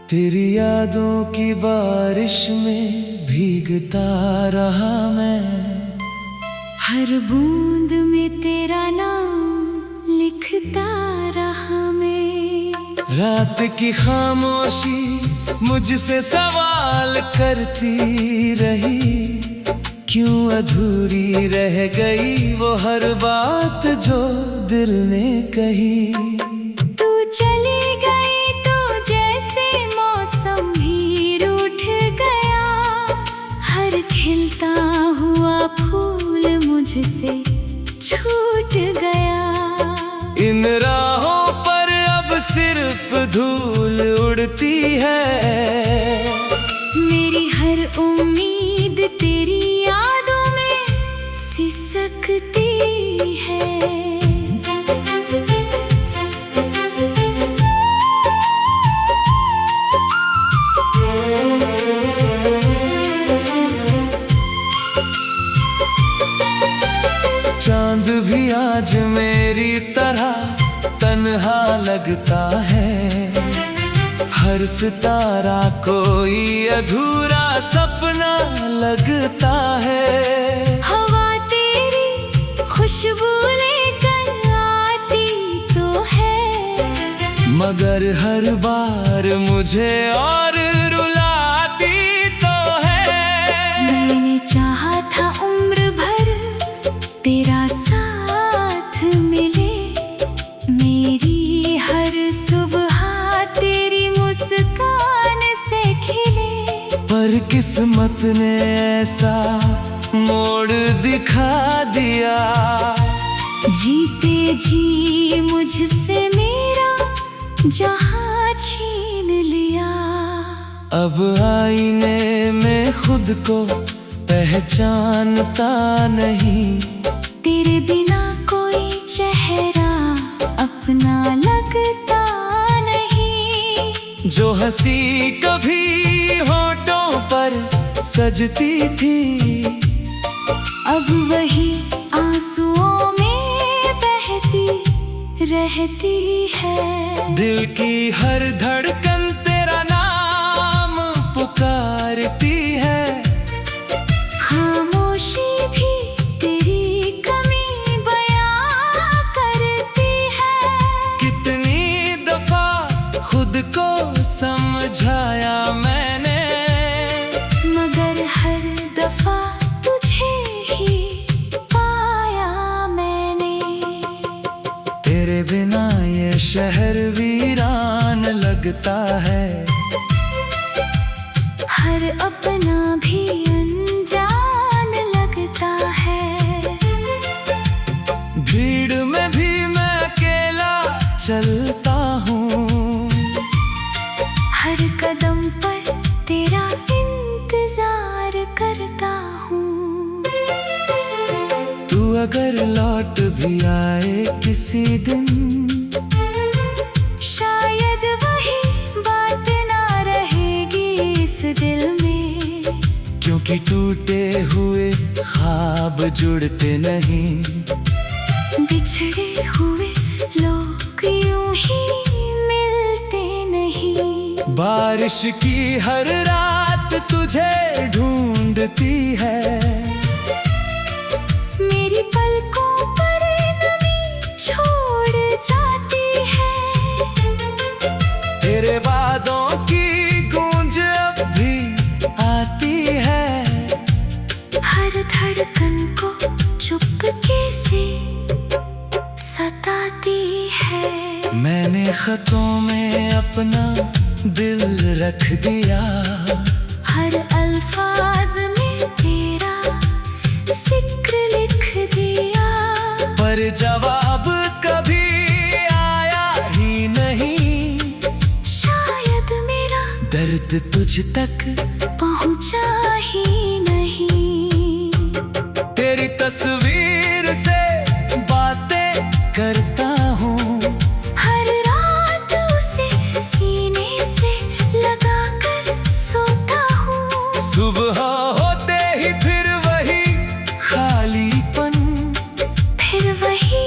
तेरी यादों की बारिश में भीगता रहा मैं, हर बूंद में तेरा नाम लिखता रहा मैं। रात की खामोशी मुझसे सवाल करती रही, क्यों अधूरी रह गई वो हर बात जो दिल ने कही। तू चली गई तो जैसे मौसम भी रूठ गया, हर खिलता हुआ फूल मुझसे छूट गया। इन राहों पर अब सिर्फ धूल उड़ती है, मेरी हर उम्मीद तेरी यादों में सिसकती है। चांद भी आज मेरी तरह तन्हा लगता है, हर सितारा कोई अधूरा सपना लगता है। हवा तेरी खुशबू लेकर आती तो है, मगर हर बार मुझे और रुलाती तो है। मैंने चाहा था उम्र भर तेरा साथ मिले, मेरी हर सुबह तेरी मुस्कान से खिले। पर किस्मत ने ऐसा मोड़ दिखा दिया, जीते जी मुझसे मेरा जहां छीन लिया। अब आईने में खुद को पहचानता नहीं, तेरे बिना कोई चेहरा अपना लगता नहीं। जो हंसी कभी होठों पर सजती थी, अब वही आंसुओं में बहती रहती है। दिल की हर धड़कन तेरा नाम पुकारती है, खामोशी भी तेरी कमी बयां करती है। कितनी दफा खुद को समझाया मैंने, मगर हर दफा तुझे ही पाया मैंने। तेरे बिना ये शहर वीरान लगता है, हर अपना भी अनजान लगता है। भीड़ में भी मैं अकेला चलता हूँ, हर कदम पर तेरा इंतजार करता हूँ। तू अगर लौट भी आए किसी दिन, शायद वही बात ना रहेगी इस दिल में, क्योंकि टूटे हुए ख्वाब जुड़ते नहीं। बिछड़े हुए लोग यूं ही मिलते नहीं। बारिश की हर रात तुझे ढूंढती है, मेरी पलकों पर नमी छोड़ जाती है। तेरे वादों की गूंज अब भी आती है, हर धड़कन को चुपके से सताती है। मैंने खतों में अपना दिल रख दिया, हर अल्फाज में तेरा जिक्र लिख दिया। पर जवाब कभी आया ही नहीं, शायद मेरा दर्द तुझ तक पहुंचा ही नहीं। तेरी तस्वीर से बातें करता हूँ, हर रात उसे सीने से लगा कर सोता हूँ। सुबह होते ही फिर वही खालीपन, फिर वही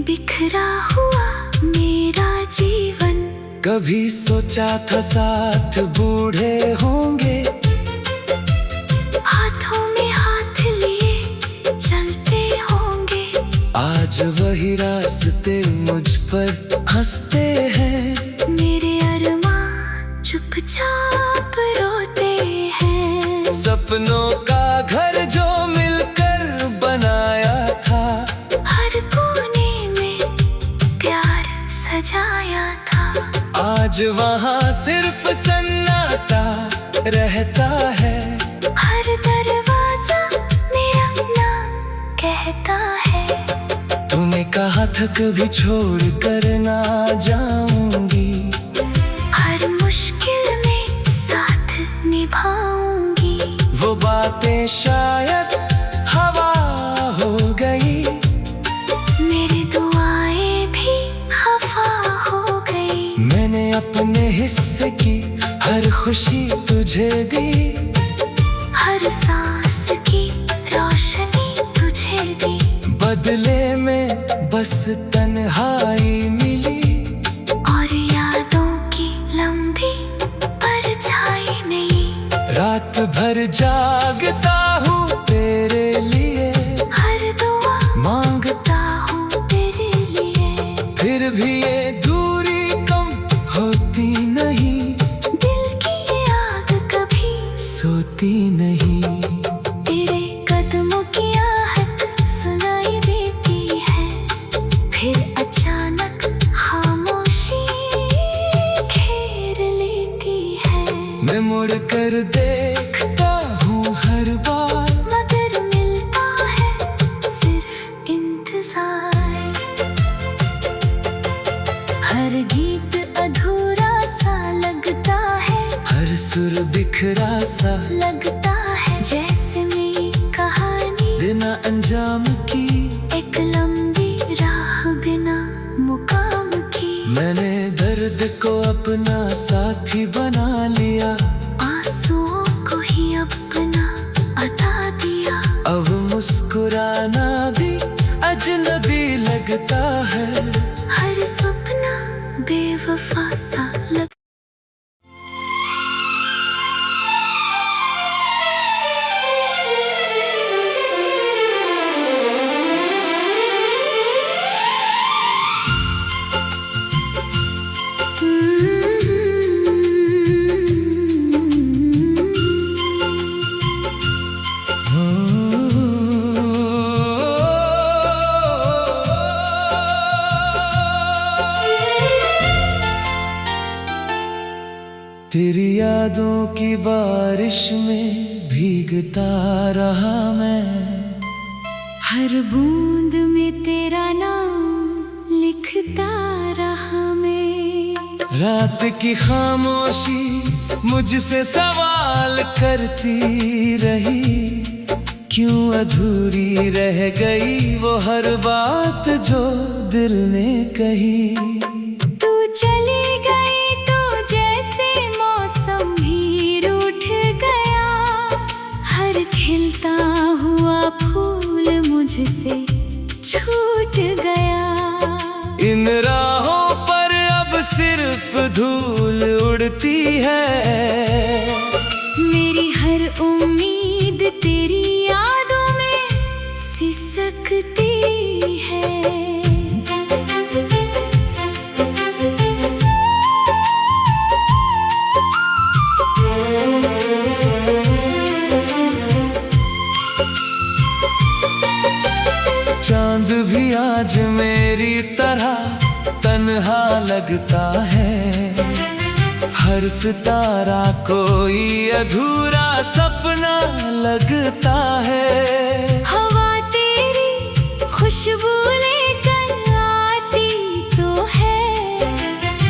बिखरा हुआ मेरा जीवन। कभी भी सोचा था साथ बूढ़े होंगे, हाथों में हाथ लिए चलते होंगे। आज वही रास्ते मुझ पर हंसते हैं। मेरे अरमान चुपचाप रोते हैं। सपनों का घर जो मिलकर बनाया था, हर कोने में प्यार सजाया था। आज वहाँ सिर्फ सन्नाटा रहता है। हर दरवाजा मेरा नाम कहता है। तूने कहा था कभी छोड़ कर ना जाऊंगी, हर मुश्किल में साथ निभाऊंगी। वो बातें शायद हवा हो गई, मेरी दुआएं भी खफा हो गई। मैंने अपने हिस्से की हर खुशी तुझे दी, हर सांस की रोशनी तुझे दी। बदले में बस तन्हाई मिली, और यादों की लंबी परछाई नहीं। रात भर जागता हूँ तेरे लिए, हर दुआ मांगता हूँ तेरे लिए। फिर भी ये दूरी कम होती नहीं, दिल की ये आग कभी सोती नहीं। तेरे कदमों की आहट सुनाई देती है। फिर अचानक खामोशी घेर लेती है। मैं मुड़ कर देखता हूँ हर बार, मगर मिलता है सिर्फ इंतजार। हर गीत अधूरा सा लगता है। हर सुर बिखरा सा लगता है जैसे मेरी कहानी बिना अंजाम की, एक लंबी राह बिना मुकाम की। मैंने दर्द को अपना साथी बना लिया, आंसुओं को ही अपना अता दिया। अब मुस्कुराना भी अजनबी लगता है। हर सपना बेवफा सा लगता। तेरी यादों की बारिश में भीगता रहा मैं, हर बूंद में तेरा नाम लिखता रहा मैं। रात की खामोशी मुझसे सवाल करती रही, क्यों अधूरी रह गई वो हर बात जो दिल ने कही। तू चली गई तो जैसे मौसम भी रूठ गया। हर खिलता हुआ फूल मुझसे छूट गया। इन राहों पर अब सिर्फ धूल उड़ती है। मेरी हर उम्मीद तेरी यादों में सिसकती है। चांद भी आज मेरी तरह तन्हा लगता है। हर सितारा कोई अधूरा सपना लगता है। हवा तेरी खुशबू लेकर आती तो है,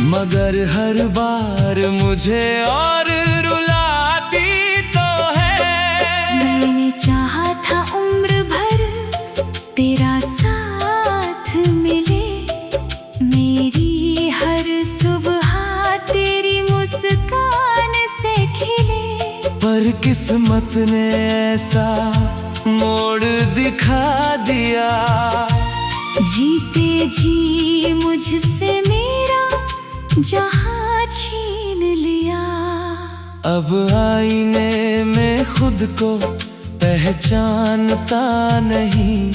मगर हर बार मुझे और रुलाती तो है। मैंने चाहा था उम्र भर तेरा साथ मिले। मेरी हर सुबह तेरी मुस्कान से खिले। पर किस्मत ने ऐसा मोड़ दिखा दिया, जीते जी मुझसे मेरा जहाँ अब आईने में खुद को पहचानता नहीं।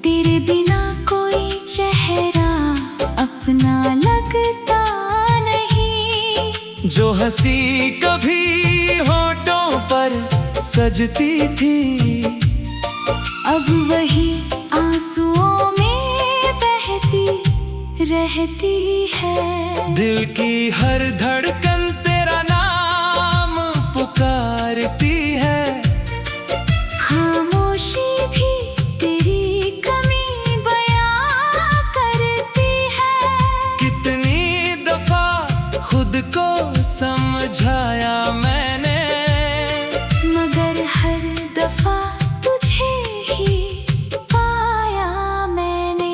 तेरे बिना कोई चेहरा अपना लगता नहीं। जो हंसी कभी होठों पर सजती थी, अब वही आंसुओं में बहती रहती है। दिल की हर धड़कन तेरा नाम पुकारती है। खामोशी भी तेरी कमी बयां करती है। कितनी दफा खुद को समझाया मैंने, मगर हर दफा तुझे ही पाया मैंने।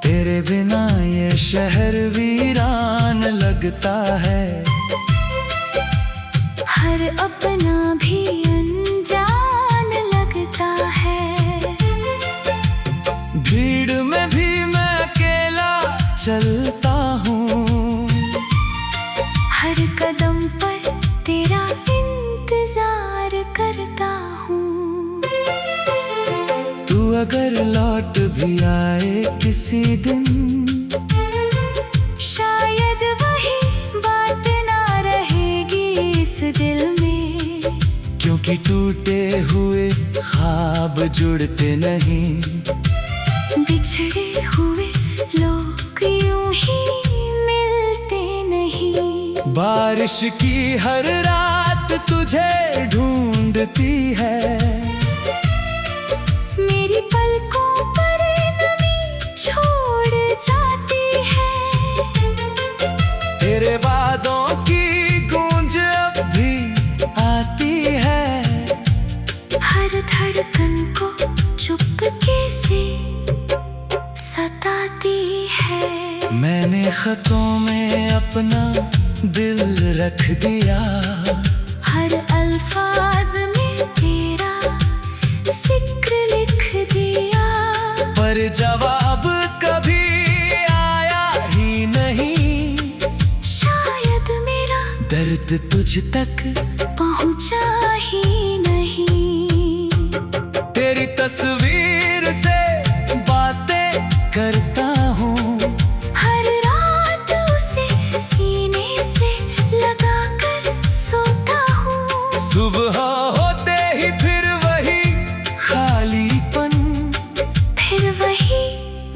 तेरे बिना ये शहर वीरान लगता है। हर अपना भी अनजान लगता है। भीड़ में भी मैं अकेला चलता हूँ। हर कदम पर तेरा इंतजार करता हूँ। तू अगर लौट भी आए किसी दिन, शायद वही बात ना रहेगी इस दिल में। क्योंकि टूटे हुए ख्वाब जुड़ते नहीं। बिछड़े हुए लोग यूं ही मिलते नहीं। बारिश की हर रात तुझे ढूंढती है। मेरी पलकों पर नमी छोड़ जाती है। तेरे वादों की गूंज अब भी आती है। हर धड़कन को चुपके से सताती है। मैंने खतों में अपना दिल रख दिया। हर अल्फाज में तेरा जिक्र लिख दिया। पर जवाब कभी आया ही नहीं। शायद मेरा दर्द तुझ तक पहुंचा ही नहीं। तेरी तस्वीर से बातें करता हूँ। हर रात उसे सीने से लगा कर सोता हूँ। सुबह होते ही फिर वही खालीपन, फिर वही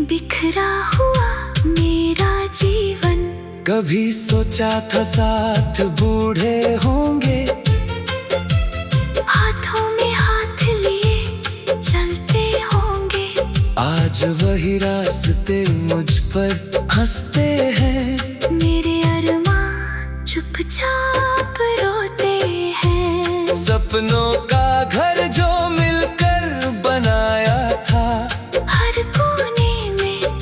बिखरा हुआ मेरा जीवन। कभी सोचा था साथ बूढ़े होंगे। हाथों में हाथ लिए चलते होंगे। आज वही रास्ते मुझ पर हंसते हैं। मेरे अरमान चुपचाप रोते हैं। सपनों का घर जो मिलकर बनाया था, हर कोने में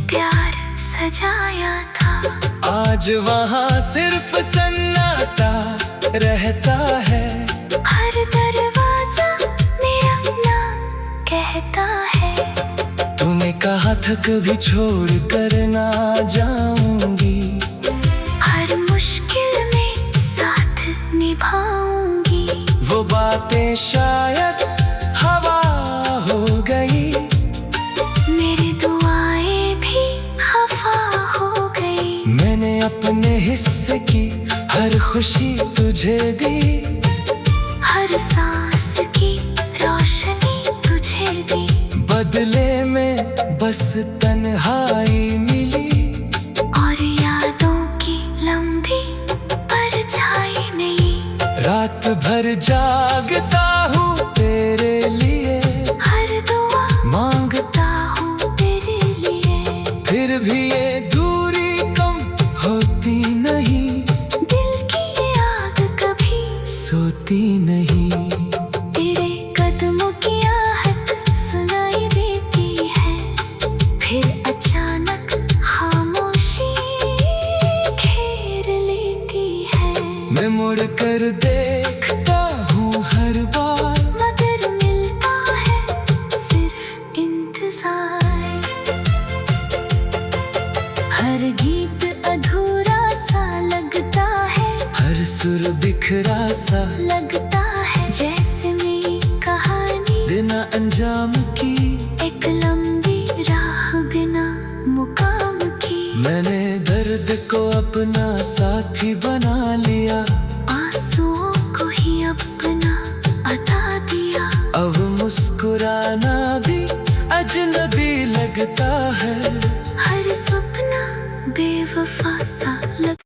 प्यार सजाया था। आज वहाँ सिर्फ सन्नाटा रहता है। हर दरवाजा मेरा नाम कहता है। तूने कहा था कभी छोड़ कर ना जाऊंगी। हर मुश्किल में साथ निभाऊंगी। वो बातें शायद हवा हो गई। मेरी दुआएं भी खफा हो गई। मैंने अपने हिस्से की हर खुशी तुझे दी। हर सांस की रोशनी तुझे दी। बदले में बस तन्हाई मिली। और यादों की लंबी परछाई नहीं। रात भर जागता हूँ तेरे लिए। हर दुआ मांगता हूँ तेरे लिए। फिर भी ये दूरी कम होती नहीं। दिल की ये आग कभी सोती नहीं। तेरे कदमों की आहट सुनाई देती है। फिर अचानक खामोशी घेर लेती है। मैं मुड़ कर देखता हूँ हर बार, मगर मिलता है सिर्फ इंतजार। हर गीत अधूरा सा लगता है। हर सुर बिखरा सा लगता है जैसे मेरी कहानी बिना अंजाम की, एक लंबी राह बिना मुकाम की। मैंने दर्द को अपना साथी बना लिया, आंसुओं को ही अपना अता दिया। अब मुस्कुराना भी अजनबी लगता है, हर सपना बेवफा सा लग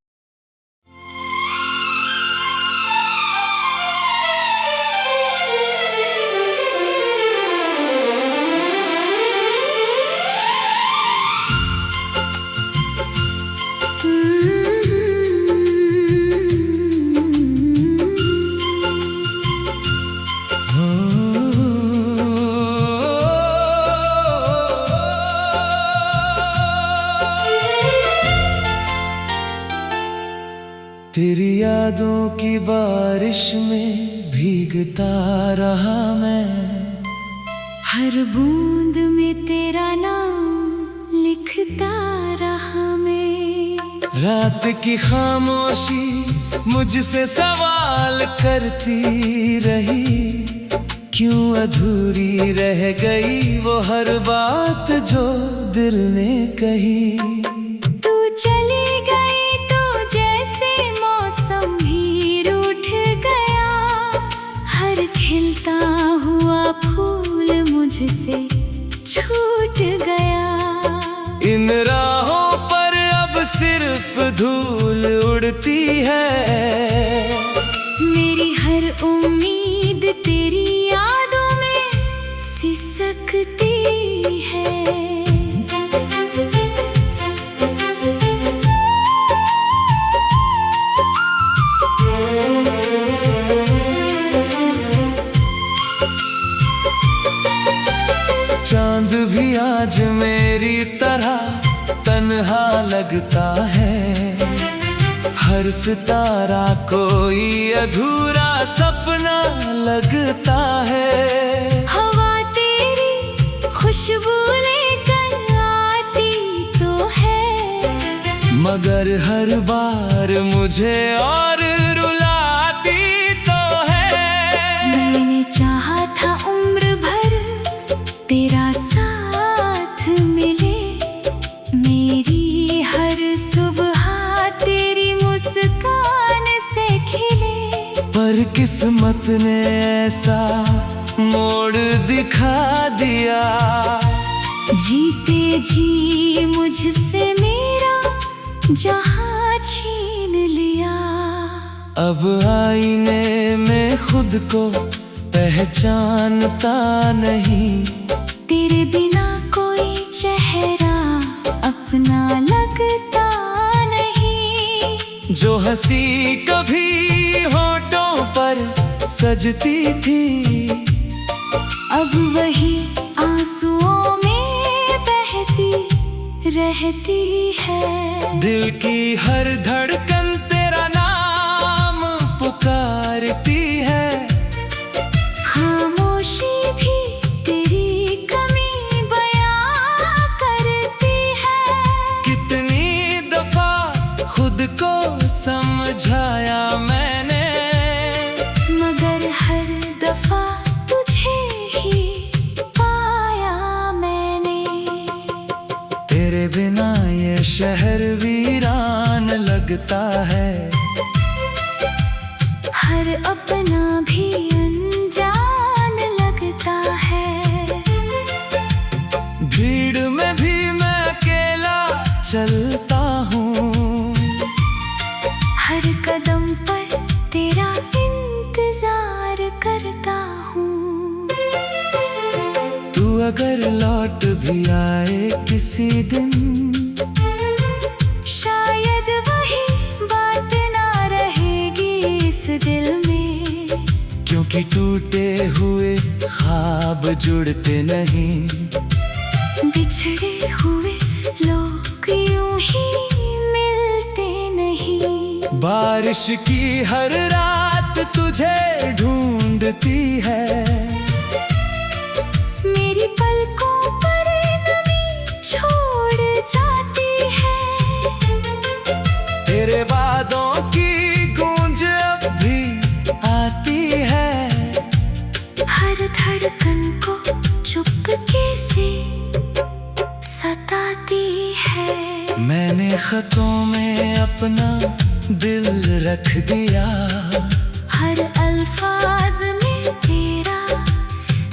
तेरी यादों की बारिश में भीगता रहा मैं, हर बूंद में तेरा नाम लिखता रहा मैं। रात की खामोशी मुझसे सवाल करती रही, क्यों अधूरी रह गई वो हर बात जो दिल ने कही। तू चली गई तो जैसे मौसम भी रूठ गया, हर खिलता हुआ फूल मुझसे छूट गया। इन राहों पर अब सिर्फ धूल उड़ती है, मेरी हर उम्मीद तेरी यादों में सिसकती है। चांद भी आज मेरी तरह तन्हा लगता है, हर सितारा कोई अधूरा सपना लगता है। हवा तेरी खुशबू लेकर आती तो है, मगर हर बार मुझे और रुलाती तो है। मैंने चाहा था उम्र भर तेरा साथ मिले, मेरी हर सुबह तेरी मुस्कान से खिले। पर किस्मत ने ऐसा मोड़ दिखा दिया, जीते जी मुझसे मेरा जहां छीन लिया। अब आईने में खुद को पहचानता नहीं, तेरे बिना कोई चेहरा अपना लगता नहीं। जो हंसी कभी होठों पर सजती थी, अब वही आंसुओं में बहती रहती है। दिल की हर धड़कन तेरा नाम पुकारती है, खामोशी भी तेरी कमी बयां करती है। कितनी दफा खुद को समझाया मैंने, मगर हर दफा तुझे ही पाया मैंने। तेरे बिना ये शहर वीरान लगता है, हर अपना भी अनजान लगता है। भीड़ में भी मैं अकेला चलता हूँ, हर कदम पर तेरा इंतजार करता हूँ। तू अगर लौट भी आए किसी दिन, शायद वही बात ना रहेगी इस दिल में, क्योंकि टूटे हुए ख्वाब जुड़ते नहीं। बिछड़े हुए लोग यूं ही मिलते नहीं। बारिश की हर रात तुझे ढूंढती है, मेरी पलकों पर नमी छोड़ जाती है। तेरे वादों की गूंज अब खतों में अपना दिल रख दिया, हर अल्फाज में तेरा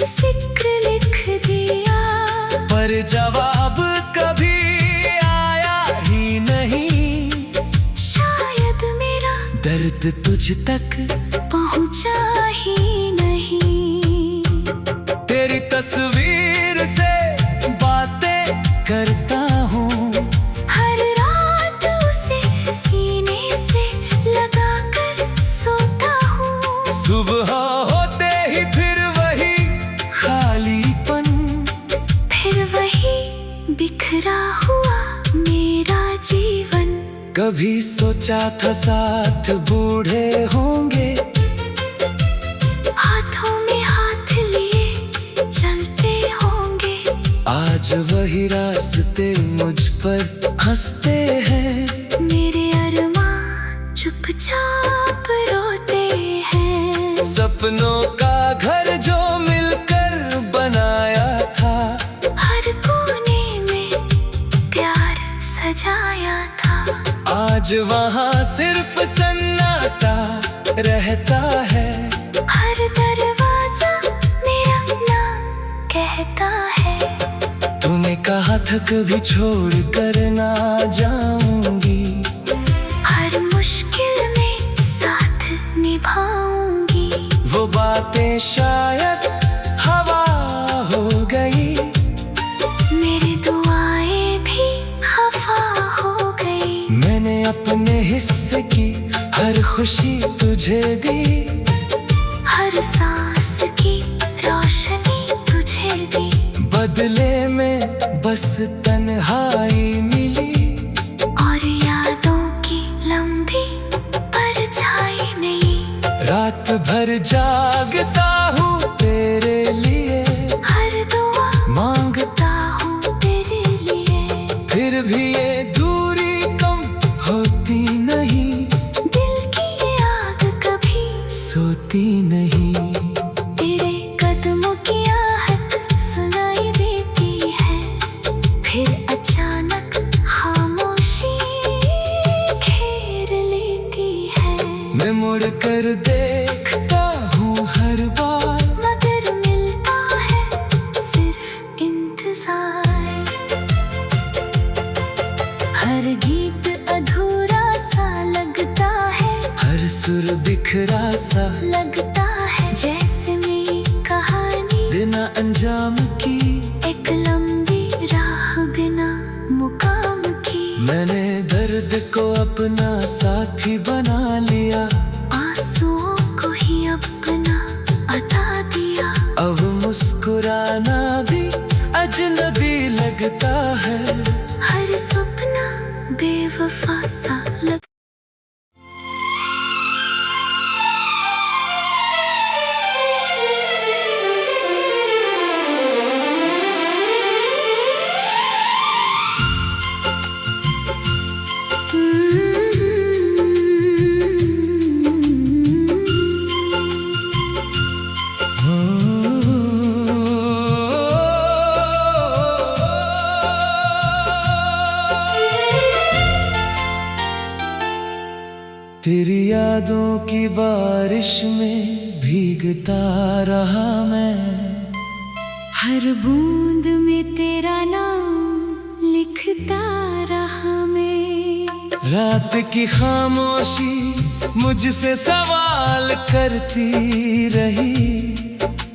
जिक्र लिख दिया। पर जवाब कभी आया ही नहीं, शायद मेरा दर्द तुझ तक पहुंचा ही नहीं। तेरी तस्वीर से बातें करता हूँ, हर रात उसे सीने से लगा कर सोता हूँ। सुबह होते ही फिर वही खालीपन, फिर वही बिखरा हुआ मेरा जीवन। कभी सोचा था साथ बूढ़े होंगे, हाथों में हाथ लिए चलते होंगे। आज वही रास्ते मुझ पर हंसते हैं। मेरे अरमां चुपचाप रोते हैं। सपनों का घर जो मिलकर बनाया था, हर कोने में प्यार सजाया था। आज वहाँ सिर्फ सन्नाटा रहता है। हर दरवाजा मेरा नाम कहता है। तूने कहा था कभी छोड़ कर ना जाऊंगी, हर मुश्किल में साथ निभाऊंगी। वो बातें शायद हवा हो गई, मेरी दुआएं भी खफा हो गई। मैंने अपने हिस्से की हर खुशी तुझे दी, हर सांस की रोशनी तुझे दी। बदले में बस तन्हाई मिली, और यादों की लंबी परछाई नहीं। रात भर जागता हूँ तेरे लिए, हर दुआ मांगता हूँ तेरे लिए। फिर भी ये दूरी कम होती नहीं, दिल की याद कभी सोती नहीं। तेरे कदमों की आहट सुनाई देती है। फिर अचानक खामोशी घेर लेती है। मैं मुड़ कर देखता हूँ हर बार, मगर मिलता है सिर्फ इंतजार। हर गीत अधूरा सा लगता है। हर सुर बिखरा सा लगता है जैसे मेरी कहानी बिना अंजाम की, एक लंबी राह बिना मुकाम की। मैंने दर्द को अपना साथी बना लिया, आंसुओं को ही अपना अता दिया। अब मुस्कुराना भी अजनबी लगता है। हर सपना बेवफा सा लग तेरी यादों की बारिश में भीगता रहा मैं, हर बूंद में तेरा नाम लिखता रहा मैं। रात की खामोशी मुझसे सवाल करती रही,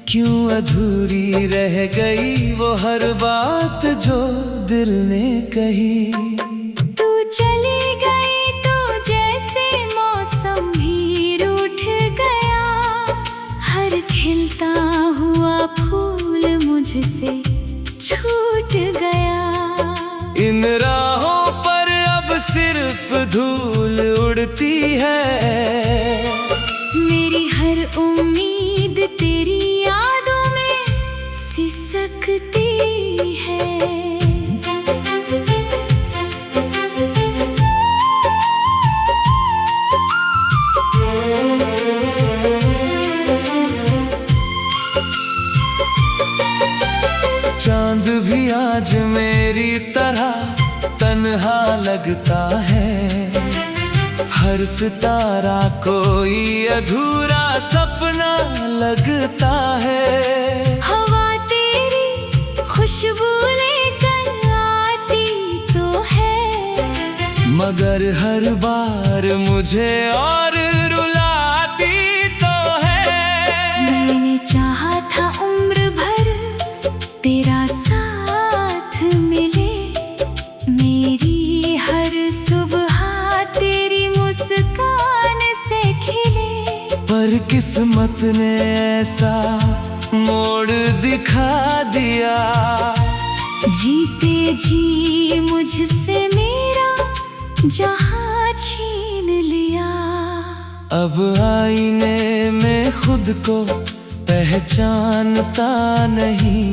क्यों अधूरी रह गई वो हर बात जो दिल ने कही। तू चली गई तो जैसे मौसम भी रूठ गया। हर खिलता हुआ फूल मुझसे छूट गया। इन राहों पर अब सिर्फ धूल उड़ती है। मेरी हर उम्मीद तेरी यादों में सिसकती है। चांद भी आज मेरी तरह तन्हा लगता है। हर सितारा कोई अधूरा सपना लगता है। हवा तेरी खुशबू लेकर आती तो है, मगर हर बार मुझे और रुलाती तो है। मैंने चाहा था उम्र भर तेरा साथ मिले, मेरी हर सुबह तेरी मुस्कान से खिले। पर किस्मत ने ऐसा मोड़ दिखा दिया, जीते जी मुझसे मेरा जहां छीन लिया। अब आईने में खुद को पहचानता नहीं,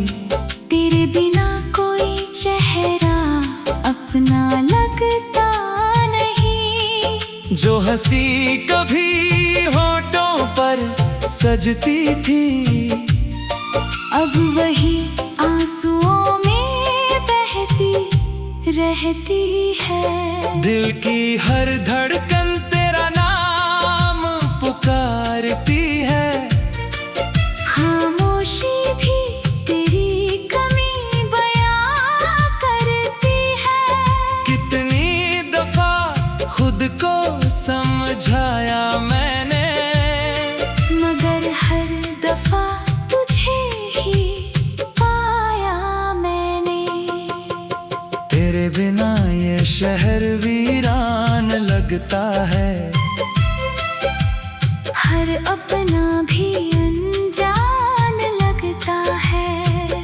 तेरे बिना कोई चेहरा अपना लगता नहीं। जो हंसी कभी होठों पर सजती थी, अब वही आंसुओं में बहती रहती है। दिल की हर धड़कन तेरा नाम पुकारती है। खामोशी भी तेरी कमी बयां करती है। कितनी दफा खुद को समझाया मैंने, मगर हर दफा तुझे ही पाया मैंने। तेरे बिना ये शहर वीरान लगता है। हर अपना भी अनजान लगता है।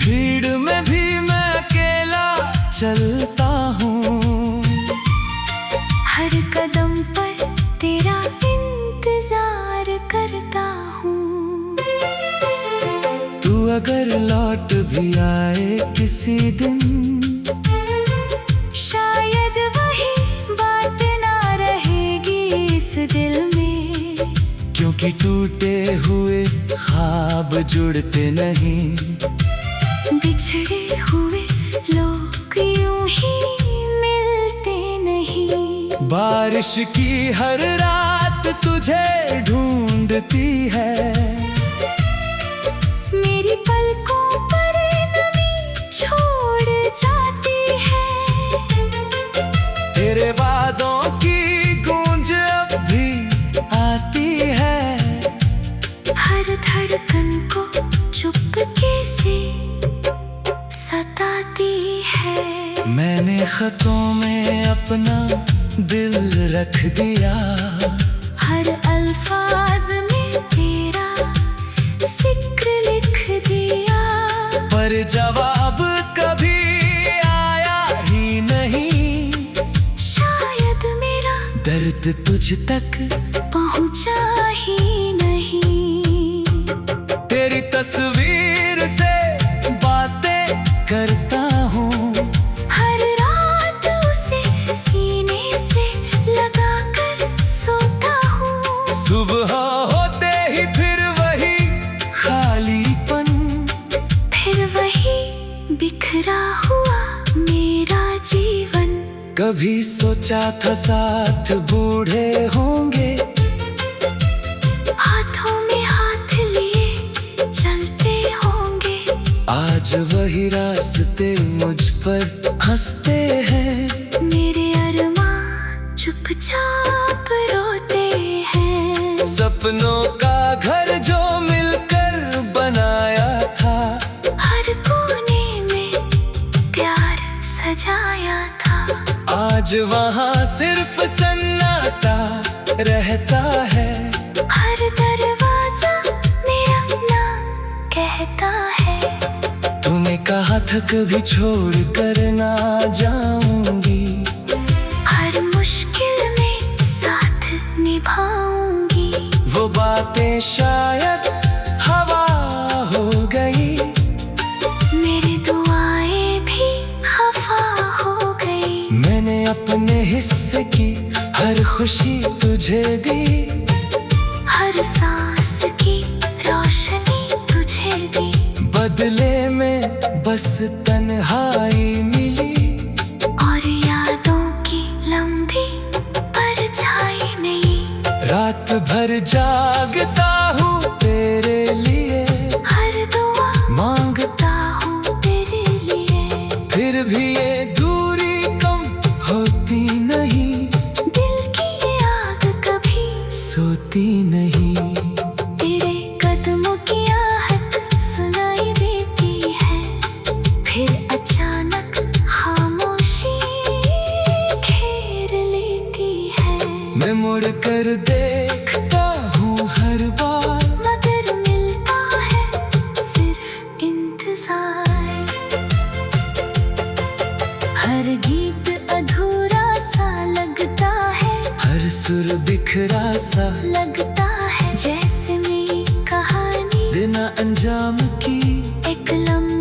भीड़ में भी मैं अकेला चलता हूँ, हर कदम पर तेरा इंतजार करता हूँ। तू अगर लौट भी आए किसी दिन, शायद वही बात ना रहेगी इस दिल में। क्योंकि टूटे हुए ख्वाब जुड़ते नहीं, बिछड़े हुए लोग यूं ही मिलते नहीं। बारिश की हर रात तुझे ढूंढती है। मेरी पलकों पर नमी छोड़ जाती है। तेरे वादों की गूंज अब भी आती है। हर धड़कन को चुपके से सताती है। मैंने खतों में अपना दिल रख दिया, हर अल्फाज में तेरा जिक्र लिख दिया। पर जवाब कभी आया ही नहीं। शायद मेरा दर्द तुझ तक पहुंचा ही नहीं। तेरी तस्वीर से बातें करता हूँ, हर रात उसे सीने से लगा कर सोता हूँ। सुबह होते ही फिर वही खालीपन, फिर वही बिखरा हुआ मेरा जीवन। कभी सोचा था साथ बूढ़े होंगे, हाथों में हाथ लिए चलते होंगे। आज वही रास्ते मुझ पर हंसते हैं। मेरे अरमां चुपचाप रोते हैं। सपनों का घर जो मिलकर बनाया था, हर कोने में प्यार सजाया था। आज वहाँ सिर्फ सन्नाटा रहता है। हर दरवाजा मेरा नाम कहता है। तूने कहा था कभी छोड़ कर ना जाऊंगी, हर मुश्किल में साथ निभाऊंगी। वो बातें शायद हवा हो गई, मेरी दुआएं भी खफा हो गई। मैंने अपने हिस्से की हर खुशी तुझे दी, हर सांस की रोशनी तुझे दी। बदले में बस तन्हाई मिली। और रात भर जागता हूँ तेरे लिए, हर दुआ मांगता हूँ तेरे लिए। फिर भी ये दूरी कम होती नहीं, दिल की ये आग कभी सोती नहीं। तेरे कदमों की आहट सुनाई देती है, फिर अचानक खामोशी घेर लेती है। मैं मुड़ कर देखता हूँ हर बार, मगर मिलता है सिर्फ इंतजार। हर गीत अधूरा सा लगता है, हर सुर बिखरा सा लगता है जैसे मेरी कहानी बिना अंजाम की एक लम्हा